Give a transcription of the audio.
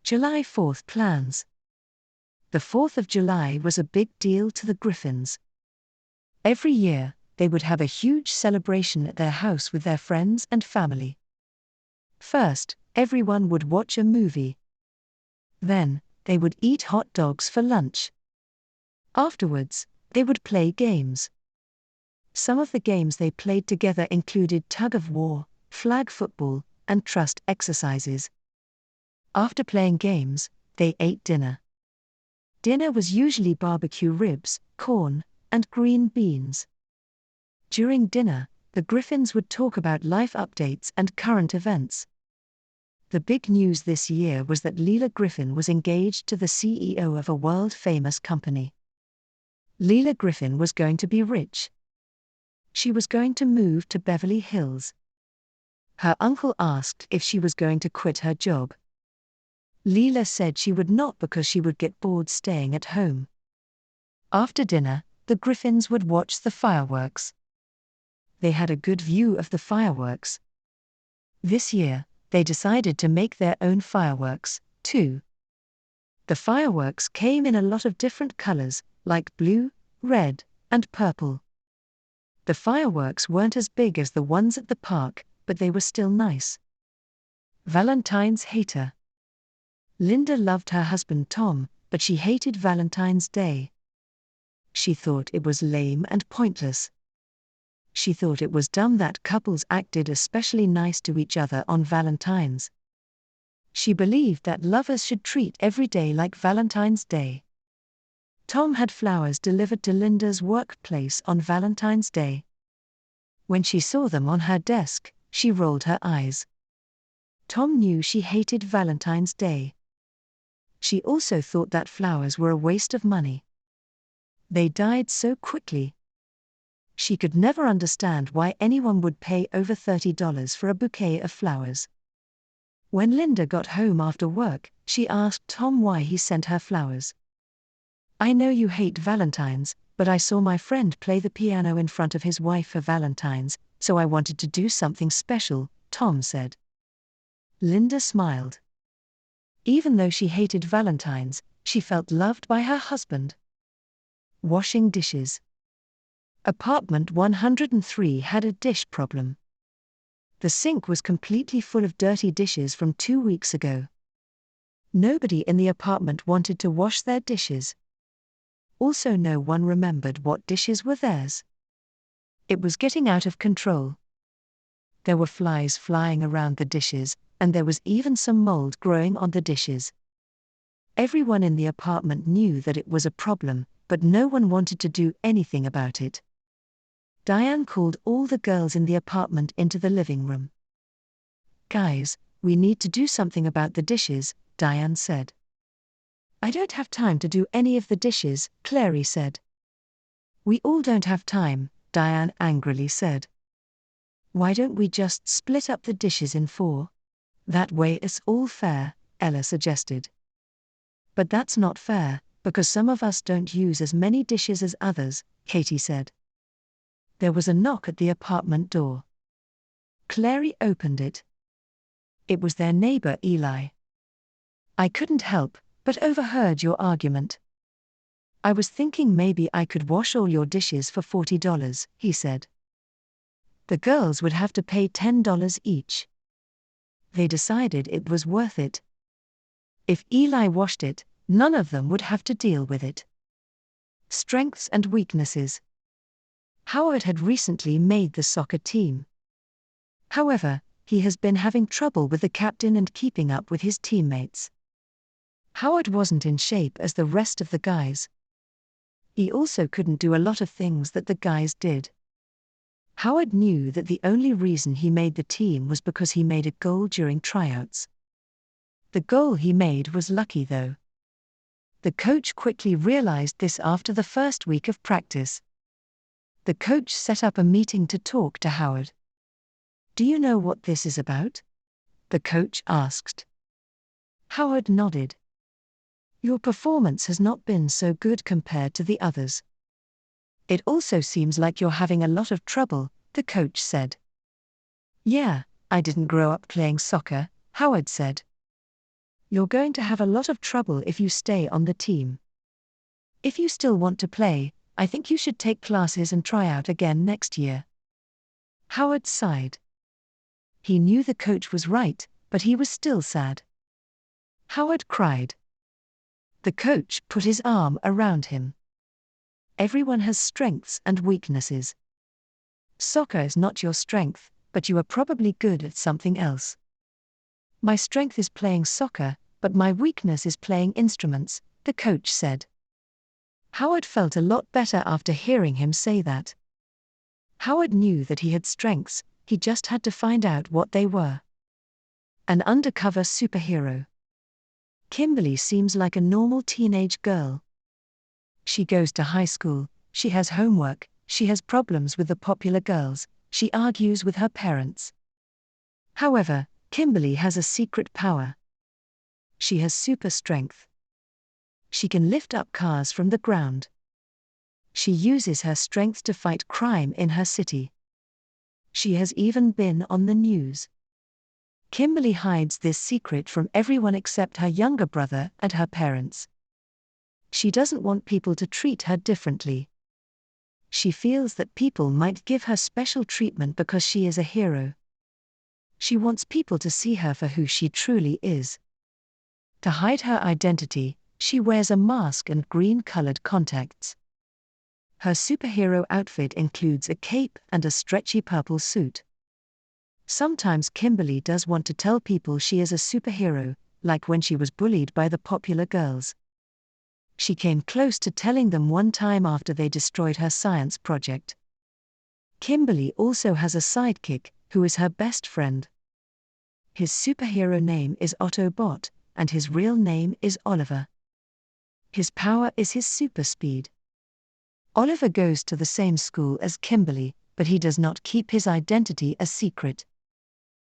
July 4th plans. The 4th of July was a big deal to the Griffins. Every year, they would have a huge celebration at their house with their friends and family. First, everyone would watch a movie. Then, they would eat hot dogs for lunch. Afterwards, they would play games. Some of the games they played together included tug-of-war, flag football, and trust exercises. After playing games, they ate dinner. Dinner was usually barbecue ribs, corn, and green beans. During dinner, the Griffins would talk about life updates and current events. The big news this year was that Leela Griffin was engaged to the CEO of a world-famous company. Leela Griffin was going to be rich. She was going to move to Beverly Hills. Her uncle asked if she was going to quit her job. Leela said she would not because she would get bored staying at home. After dinner, the Griffins would watch the fireworks. They had a good view of the fireworks. This year, they decided to make their own fireworks, too. The fireworks came in a lot of different colors, like blue, red, and purple. The fireworks weren't as big as the ones at the park, but they were still nice. Valentine's hater. Linda loved her husband Tom, but she hated Valentine's Day. She thought it was lame and pointless. She thought it was dumb that couples acted especially nice to each other on Valentine's. She believed that lovers should treat every day like Valentine's Day. Tom had flowers delivered to Linda's workplace on Valentine's Day. When she saw them on her desk, she rolled her eyes. Tom knew she hated Valentine's Day. She also thought that flowers were a waste of money. They died so quickly. She could never understand why anyone would pay over $30 for a bouquet of flowers. When Linda got home after work, she asked Tom why he sent her flowers. "I know you hate Valentine's, but I saw my friend play the piano in front of his wife for Valentine's, so I wanted to do something special," Tom said. Linda smiled. Even though she hated Valentine's, she felt loved by her husband. Washing dishes. Apartment 103 had a dish problem. The sink was completely full of dirty dishes from 2 weeks ago. Nobody in the apartment wanted to wash their dishes. Also, no one remembered what dishes were theirs. It was getting out of control. There were flies flying around the dishes, and there was even some mold growing on the dishes. Everyone in the apartment knew that it was a problem, but no one wanted to do anything about it. Diane called all the girls in the apartment into the living room. "Guys, we need to do something about the dishes," Diane said. "I don't have time to do any of the dishes," Clary said. "We all don't have time," Diane angrily said. "Why don't we just split up the dishes in 4? That way it's all fair," Ella suggested. "But that's not fair, because some of us don't use as many dishes as others," Katie said. There was a knock at the apartment door. Clary opened it. It was their neighbor Eli. "I couldn't help but overheard your argument. I was thinking maybe I could wash all your dishes for $40, he said. The girls would have to pay $10 each. They decided it was worth it. If Eli washed it, none of them would have to deal with it. Strengths and weaknesses. Howard had recently made the soccer team. However, he has been having trouble with the captain and keeping up with his teammates. Howard wasn't in shape as the rest of the guys. He also couldn't do a lot of things that the guys did. Howard knew that the only reason he made the team was because he made a goal during tryouts. The goal he made was lucky though. The coach quickly realized this after the first week of practice. The coach set up a meeting to talk to Howard. "Do you know what this is about?" the coach asked. Howard nodded. "Your performance has not been so good compared to the others. It also seems like you're having a lot of trouble," the coach said. "Yeah, I didn't grow up playing soccer," Howard said. You're going to have a lot of trouble if you stay on the team. If you still want to play, I think you should take classes and try out again next year." Howard sighed. He knew the coach was right, but he was still sad. Howard cried. The coach put his arm around him. "Everyone has strengths and weaknesses. Soccer is not your strength, but you are probably good at something else." "My strength is playing soccer, but my weakness is playing instruments," the coach said. Howard felt a lot better after hearing him say that. Howard knew that he had strengths, he just had to find out what they were. An undercover superhero. Kimberly seems like a normal teenage girl. She goes to high school, she has homework, she has problems with the popular girls, she argues with her parents. However, Kimberly has a secret power. She has super strength. She can lift up cars from the ground. She uses her strength to fight crime in her city. She has even been on the news. Kimberly hides this secret from everyone except her younger brother and her parents. She doesn't want people to treat her differently. She feels that people might give her special treatment because she is a hero. She wants people to see her for who she truly is. To hide her identity, she wears a mask and green-colored contacts. Her superhero outfit includes a cape and a stretchy purple suit. Sometimes Kimberly does want to tell people she is a superhero, like when she was bullied by the popular girls. She came close to telling them one time after they destroyed her science project. Kimberly also has a sidekick, who is her best friend. His superhero name is Autobot, and his real name is Oliver. His power is his super speed. Oliver goes to the same school as Kimberly, but he does not keep his identity a secret.